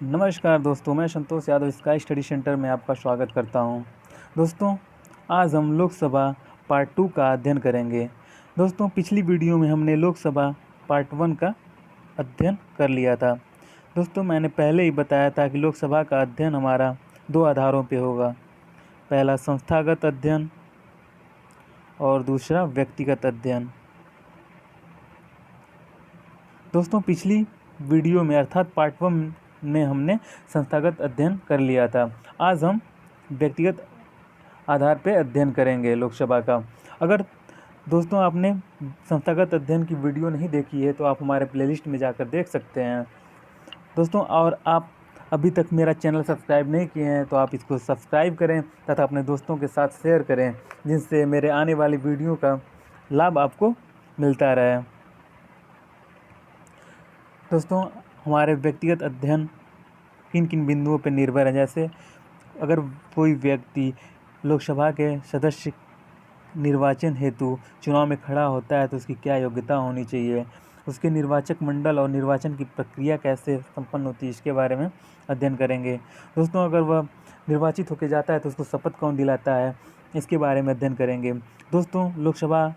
नमस्कार दोस्तों, मैं Santosh Yadav sky study centre में आपका स्वागत करता हूं। दोस्तों, आज हम लोकसभा पार्ट 2 का अध्ययन करेंगे। दोस्तों, पिछली वीडियो में हमने लोकसभा पार्ट 1 का अध्ययन कर लिया था। दोस्तों, मैंने पहले ही बताया था कि लोकसभा का अध्ययन हमारा 2 आधारों पे होगा। पहला संस्थागत अध्ययन और दूसरा व्यक्तिगत अध्ययन। दोस्तों, पिछली वीडियो में अर्थात पार्ट 1 में हमने संस्थागत अध्ययन कर लिया था। आज हम व्यक्तिगत आधार पे अध्ययन करेंगे लोकसभा का। अगर दोस्तों आपने संस्थागत अध्ययन की वीडियो नहीं देखी है तो आप हमारे प्लेलिस्ट में जाकर देख सकते हैं दोस्तों। और आप अभी तक मेरा चैनल सब्सक्राइब नहीं किए हैं तो आप इसको सब्सक्राइब करें तथा अपने दोस्तों के साथ शेयर करें, जिससे मेरे आने वाली वीडियो का लाभ आपको मिलता रहे। दोस्तों, हमारे व्यक्तिगत अध्ययन किन किन बिंदुओं पर निर्भर है। जैसे अगर कोई व्यक्ति लोकसभा के सदस्य निर्वाचन हेतु चुनाव में खड़ा होता है तो उसकी क्या योग्यता होनी चाहिए, उसके निर्वाचक मंडल और निर्वाचन की प्रक्रिया कैसे संपन्न होती है, इसके बारे में अध्ययन करेंगे। दोस्तों, अगर वह निर्वाचित होकर जाता है तो उसको शपथ कौन दिलाता है, इसके बारे में अध्ययन करेंगे। दोस्तों, लोकसभा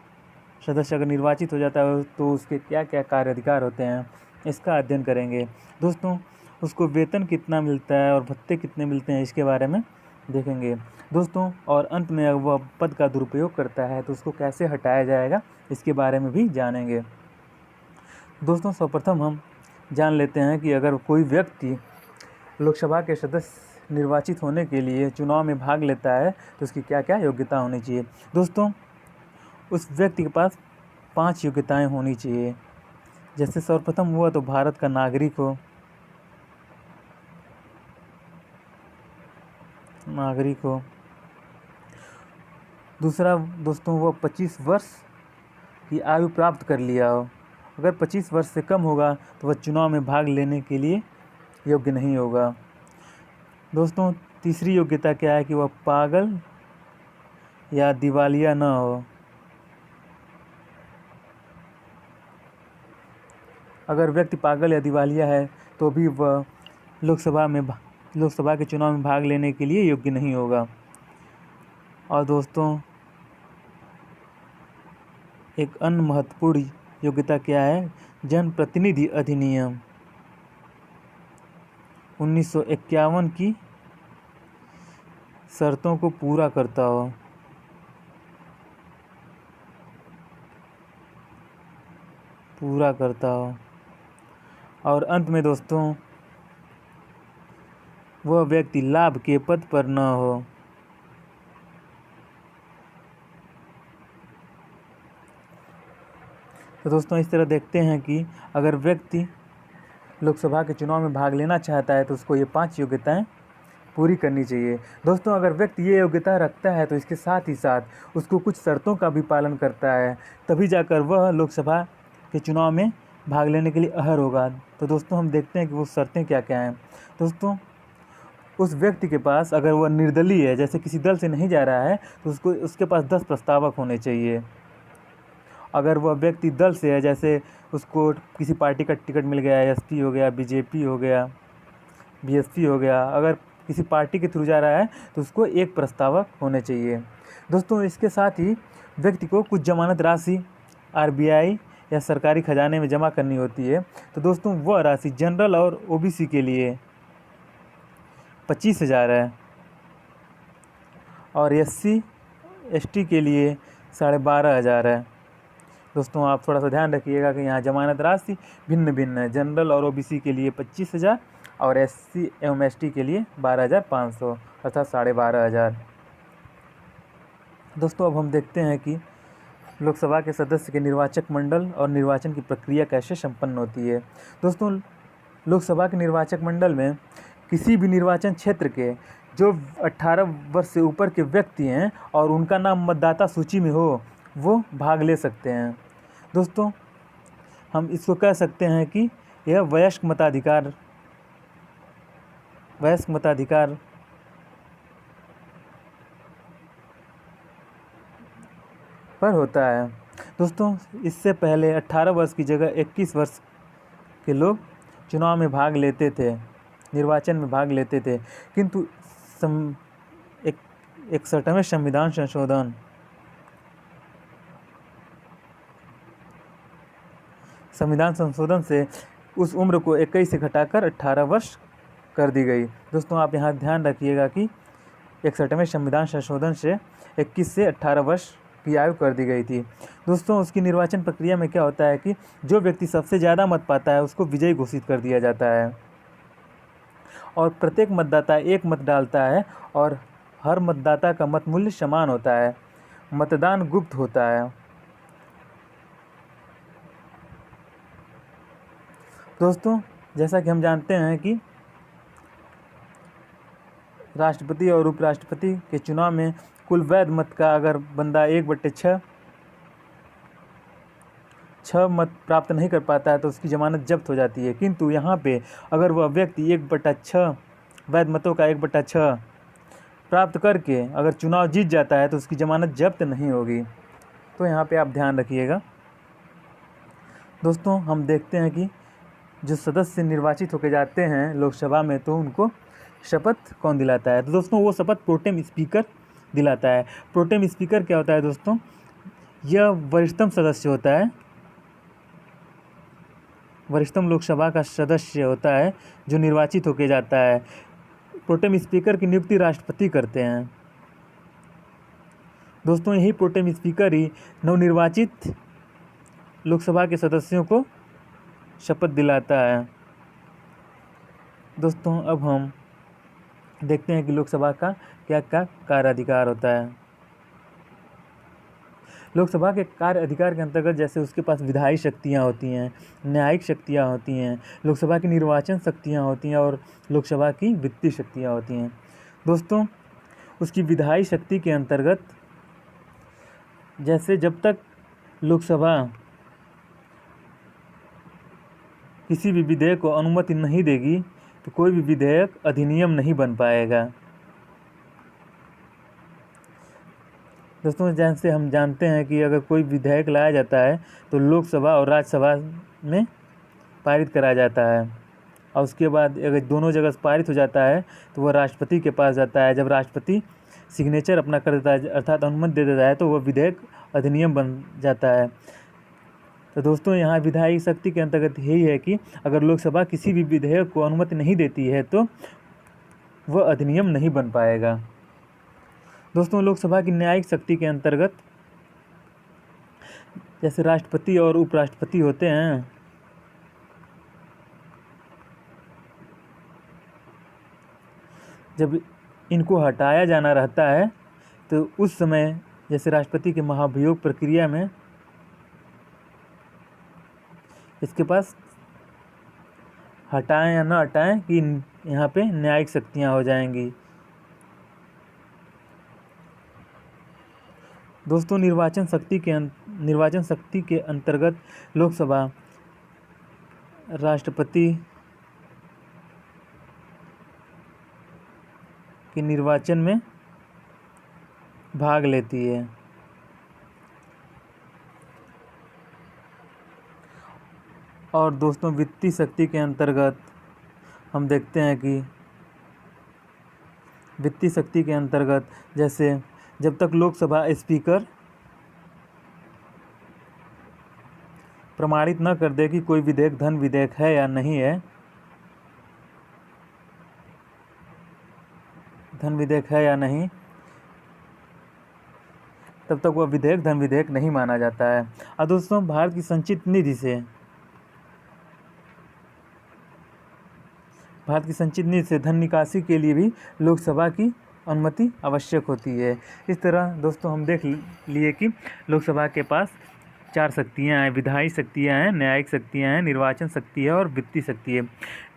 सदस्य अगर निर्वाचित हो जाता है तो उसके क्या क्या कार्य अधिकार होते हैं, इसका अध्ययन करेंगे। दोस्तों, उसको वेतन कितना मिलता है और भत्ते कितने मिलते हैं, इसके बारे में देखेंगे दोस्तों। और अंत में अगर वह पद का दुरुपयोग करता है तो उसको कैसे हटाया जाएगा, इसके बारे में भी जानेंगे। दोस्तों, सर्वप्रथम हम जान लेते हैं कि अगर कोई व्यक्ति लोकसभा के सदस्य निर्वाचित होने के लिए चुनाव में भाग लेता है तो उसकी क्या क्या योग्यता होनी चाहिए। दोस्तों, उस व्यक्ति के पास 5 योग्यताएं होनी चाहिए। जैसे सर्वप्रथम हुआ तो भारत का नागरिक हो। दूसरा दोस्तों, वह 25 वर्ष की आयु प्राप्त कर लिया हो। अगर 25 वर्ष से कम होगा तो वह चुनाव में भाग लेने के लिए योग्य नहीं होगा। दोस्तों, तीसरी योग्यता क्या है कि वह पागल या दिवालिया न हो। अगर व्यक्ति पागल या दिवालिया है तो भी वह लोकसभा के चुनाव में भाग लेने के लिए योग्य नहीं होगा। और दोस्तों, एक अन्य महत्वपूर्ण योग्यता क्या है, जनप्रतिनिधि अधिनियम 1951 की शर्तों को पूरा करता हो। और अंत में दोस्तों, वह व्यक्ति लाभ के पद पर न हो। तो दोस्तों, इस तरह देखते हैं कि अगर व्यक्ति लोकसभा के चुनाव में भाग लेना चाहता है तो उसको ये 5 योग्यताएं पूरी करनी चाहिए। दोस्तों, अगर व्यक्ति ये योग्यता रखता है तो इसके साथ ही साथ उसको कुछ शर्तों का भी पालन करता है, तभी जाकर वह लोकसभा के चुनाव में भाग लेने के लिए अहर होगा। तो दोस्तों, हम देखते हैं कि वो शर्तें क्या क्या हैं। दोस्तों, उस व्यक्ति के पास अगर वह निर्दलीय है, जैसे किसी दल से नहीं जा रहा है, तो उसके पास 10 प्रस्तावक होने चाहिए। अगर वह व्यक्ति दल से है, जैसे उसको किसी पार्टी का टिकट मिल गया, एसपी हो गया, बीजेपी हो गया, बीएसपी हो गया, अगर किसी पार्टी के थ्रू जा रहा है तो उसको 1 प्रस्तावक होने चाहिए। दोस्तों, इसके साथ ही व्यक्ति को कुछ जमानत राशि आरबीआई या सरकारी खजाने में जमा करनी होती है। तो दोस्तों, वह राशि जनरल और ओबीसी के लिए 25,000 है और एससी एसटी के लिए 12,500 है। दोस्तों, आप थोड़ा सा ध्यान रखिएगा कि यहाँ जमानत राशि भिन्न भिन्न है। जनरल और ओबीसी के लिए 25,000 और एससी एवं एसटी के लिए 12,500 अर्थात 12,500। दोस्तों, अब हम देखते हैं कि लोकसभा के सदस्य के निर्वाचक मंडल और निर्वाचन की प्रक्रिया कैसे संपन्न होती है। दोस्तों, लोकसभा के निर्वाचक मंडल में किसी भी निर्वाचन क्षेत्र के जो 18 वर्ष से ऊपर के व्यक्ति हैं और उनका नाम मतदाता सूची में हो, वो भाग ले सकते हैं। दोस्तों, हम इसको कह सकते हैं कि यह वयस्क मताधिकार पर होता है। दोस्तों, इससे पहले 18 वर्ष की जगह 21 वर्ष के लोग चुनाव में भाग लेते थे। निर्वाचन में भाग लेते थे, किंतु 61वें संविधान संशोधन से उस उम्र को 21 से घटाकर 18 वर्ष कर दी गई। दोस्तों आप यहाँ ध्यान रखिएगा कि 61वें संविधान संशोधन से 21 से 18 वर्ष की आयु कर दी गई थी। दोस्तों उसकी निर्वाचन प्रक्रिया में क्या होता है कि जो व्यक्ति सबसे ज़्यादा मत पाता है उसको विजयी घोषित कर दिया जाता है और प्रत्येक मतदाता एक मत डालता है और हर मतदाता का मत मूल्य समान होता है। मतदान गुप्त होता है। दोस्तों जैसा कि हम जानते हैं कि राष्ट्रपति और उपराष्ट्रपति के चुनाव में कुल वैध मत का अगर बंदा 1/6 मत प्राप्त नहीं कर पाता है तो उसकी ज़मानत जब्त हो जाती है, किंतु यहाँ पे अगर वह व्यक्ति 1/6 वैध मतों का 1/6 प्राप्त करके अगर चुनाव जीत जाता है तो उसकी ज़मानत जब्त नहीं होगी। तो यहाँ पे आप ध्यान रखिएगा। दोस्तों हम देखते हैं कि जो सदस्य निर्वाचित होकर जाते हैं लोकसभा में तो उनको शपथ कौन दिलाता है? तो दोस्तों वो शपथ प्रोटेम स्पीकर दिलाता है। प्रोटेम स्पीकर क्या होता है दोस्तों? यह वरिष्ठतम सदस्य होता है, वरिष्ठतम लोकसभा का सदस्य होता है जो निर्वाचित होकर जाता है। प्रोटेम स्पीकर की नियुक्ति राष्ट्रपति करते हैं। दोस्तों यही प्रोटेम स्पीकर ही नवनिर्वाचित लोकसभा के सदस्यों को शपथ दिलाता है। दोस्तों अब हम देखते हैं कि लोकसभा का क्या क्या कार्य अधिकार होता है। लोकसभा के कार्य अधिकार के अंतर्गत जैसे उसके पास विधायी शक्तियाँ होती हैं, न्यायिक शक्तियाँ होती हैं, लोकसभा की निर्वाचन शक्तियाँ होती हैं और लोकसभा की वित्तीय शक्तियाँ होती हैं। दोस्तों उसकी विधायी शक्ति के अंतर्गत जैसे जब तक लोकसभा किसी भी विधेयक को अनुमति नहीं देगी तो कोई भी विधेयक अधिनियम नहीं बन पाएगा। दोस्तों जैसे हम जानते हैं कि अगर कोई विधेयक लाया जाता है तो लोकसभा और राज्यसभा में पारित कराया जाता है और उसके बाद अगर दोनों जगह पारित हो जाता है तो वह राष्ट्रपति के पास जाता है। जब राष्ट्रपति सिग्नेचर अपना कर देता है अर्थात अनुमति दे देता है तो वह विधेयक अधिनियम बन जाता है। तो दोस्तों यहाँ विधायी शक्ति के अंतर्गत यही है कि अगर लोकसभा किसी भी विधेयक को अनुमति नहीं देती है तो वह अधिनियम नहीं बन पाएगा। दोस्तों लोकसभा की न्यायिक शक्ति के अंतर्गत जैसे राष्ट्रपति और उपराष्ट्रपति होते हैं, जब इनको हटाया जाना रहता है तो उस समय जैसे राष्ट्रपति के महाभियोग प्रक्रिया में इसके पास हटाएं या न हटाएं कि यहाँ पे न्यायिक शक्तियाँ हो जाएंगी। दोस्तों निर्वाचन शक्ति के अंतर्गत लोकसभा राष्ट्रपति के निर्वाचन में भाग लेती है और दोस्तों वित्तीय शक्ति के अंतर्गत हम देखते हैं कि वित्तीय शक्ति के अंतर्गत जैसे जब तक लोकसभा स्पीकर प्रमाणित न कर दे कि कोई विधेयक धन विधेयक है या नहीं है, धन विधेयक है या नहीं, तब तक वह विधेयक धन विधेयक नहीं माना जाता है। और दोस्तों भारत की संचित निधि से धन निकासी के लिए भी लोकसभा की अनुमति आवश्यक होती है। इस तरह दोस्तों हम देख लिए कि लोकसभा के पास 4 शक्तियाँ हैं, विधायी शक्तियाँ हैं, न्यायिक शक्तियाँ हैं, निर्वाचन शक्ति है और वित्तीय शक्ति है।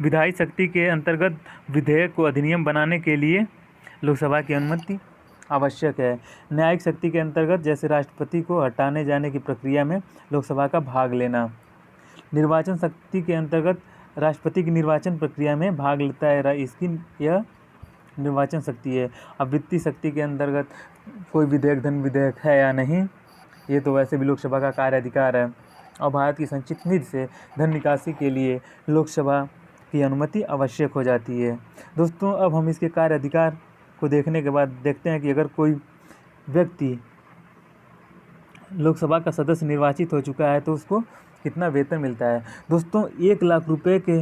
विधायी शक्ति के अंतर्गत विधेयक को अधिनियम बनाने के लिए लोकसभा की अनुमति आवश्यक है। न्यायिक शक्ति के अंतर्गत जैसे राष्ट्रपति को हटाने जाने की प्रक्रिया में लोकसभा का भाग लेना। निर्वाचन शक्ति के अंतर्गत राष्ट्रपति की निर्वाचन प्रक्रिया में भाग लेता है, इसकी यह निर्वाचन शक्ति है। अब वित्तीय शक्ति के अंतर्गत कोई विधेयक धन विधेयक है या नहीं, ये तो वैसे भी लोकसभा का कार्य अधिकार है। और भारत की संचित निधि से धन निकासी के लिए लोकसभा की अनुमति आवश्यक हो जाती है। दोस्तों, अब हम इसके कार्य अधिकार को देखने के बाद देखते हैं कि अगर कोई व्यक्ति लोकसभा का सदस्य निर्वाचित हो चुका है तो उसको कितना वेतन मिलता है। दोस्तों, 1,00,000 रुपये के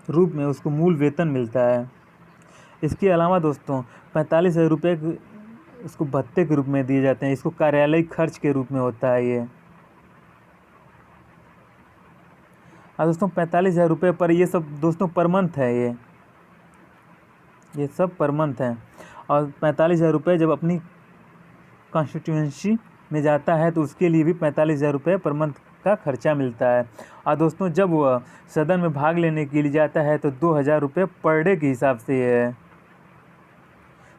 रूप में उसको मूल वेतन मिलता है। इसके अलावा दोस्तों 45,000 रुपये उसको भत्ते के रूप में दिए जाते हैं। इसको कार्यालय खर्च के रूप में होता है ये। दोस्तों 45,000 रुपये पर ये सब दोस्तों पर मंथ है, ये सब पर मंथ है। और 45,000 रुपये जब अपनी कॉन्स्टिट्यूएंसी में जाता है तो उसके लिए भी 45,000 रुपये पर मंथ का खर्चा मिलता है। और दोस्तों जब वह सदन में भाग लेने के लिए जाता है तो 2,000 रुपये पर डे के हिसाब से ये है।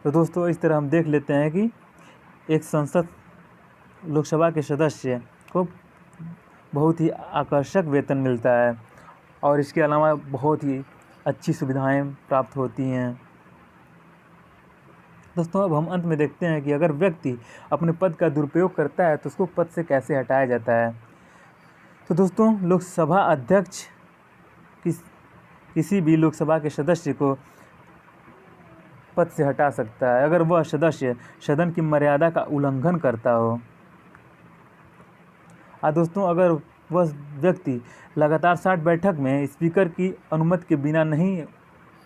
तो दोस्तों इस तरह हम देख लेते हैं कि एक संसद लोकसभा के सदस्य को बहुत ही आकर्षक वेतन मिलता है और इसके अलावा बहुत ही अच्छी सुविधाएं प्राप्त होती हैं। दोस्तों, अब हम अंत में देखते हैं कि अगर व्यक्ति अपने पद का दुरुपयोग करता है तो उसको पद से कैसे हटाया जाता है। तो दोस्तों, लोकसभा अध्यक्ष किसी भी लोकसभा के सदस्य को पद से हटा सकता है अगर वह सदस्य सदन की मर्यादा का उल्लंघन करता हो। दोस्तों, अगर वह व्यक्ति लगातार 60 बैठक में स्पीकर की अनुमति के बिना नहीं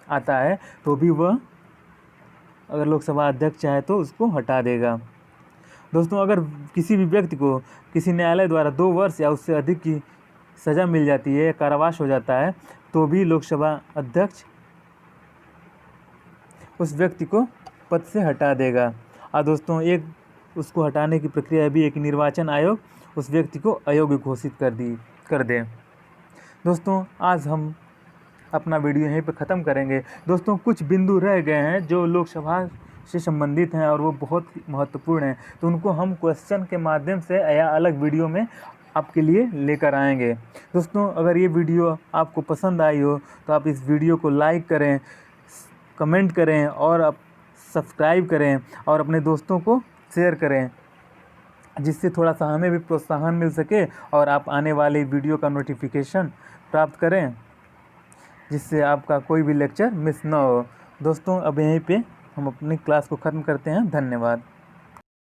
आता है तो भी वह अगर लोकसभा अध्यक्ष चाहे तो उसको हटा देगा। दोस्तों, अगर किसी भी व्यक्ति को किसी न्यायालय द्वारा 2 वर्ष या उससे अधिक की सज़ा मिल जाती है, कारावास हो जाता है, तो भी लोकसभा अध्यक्ष उस व्यक्ति को पद से हटा देगा। दोस्तों, एक उसको हटाने की प्रक्रिया भी एक निर्वाचन आयोग उस व्यक्ति को अयोग्य घोषित कर दे। दोस्तों, आज हम अपना वीडियो यहीं पे ख़त्म करेंगे। दोस्तों, कुछ बिंदु रह गए हैं जो लोकसभा से संबंधित हैं और वो बहुत महत्वपूर्ण हैं, तो उनको हम क्वेश्चन के माध्यम से या अलग वीडियो में आपके लिए लेकर आएंगे। दोस्तों, अगर ये वीडियो आपको पसंद आई हो तो आप इस वीडियो को लाइक करें, कमेंट करें और आप सब्सक्राइब करें और अपने दोस्तों को शेयर करें, जिससे थोड़ा सा हमें भी प्रोत्साहन मिल सके और आप आने वाले वीडियो का नोटिफिकेशन प्राप्त करें, जिससे आपका कोई भी लेक्चर मिस ना हो। दोस्तों, अब यहीं पे हम अपनी क्लास को ख़त्म करते हैं। धन्यवाद।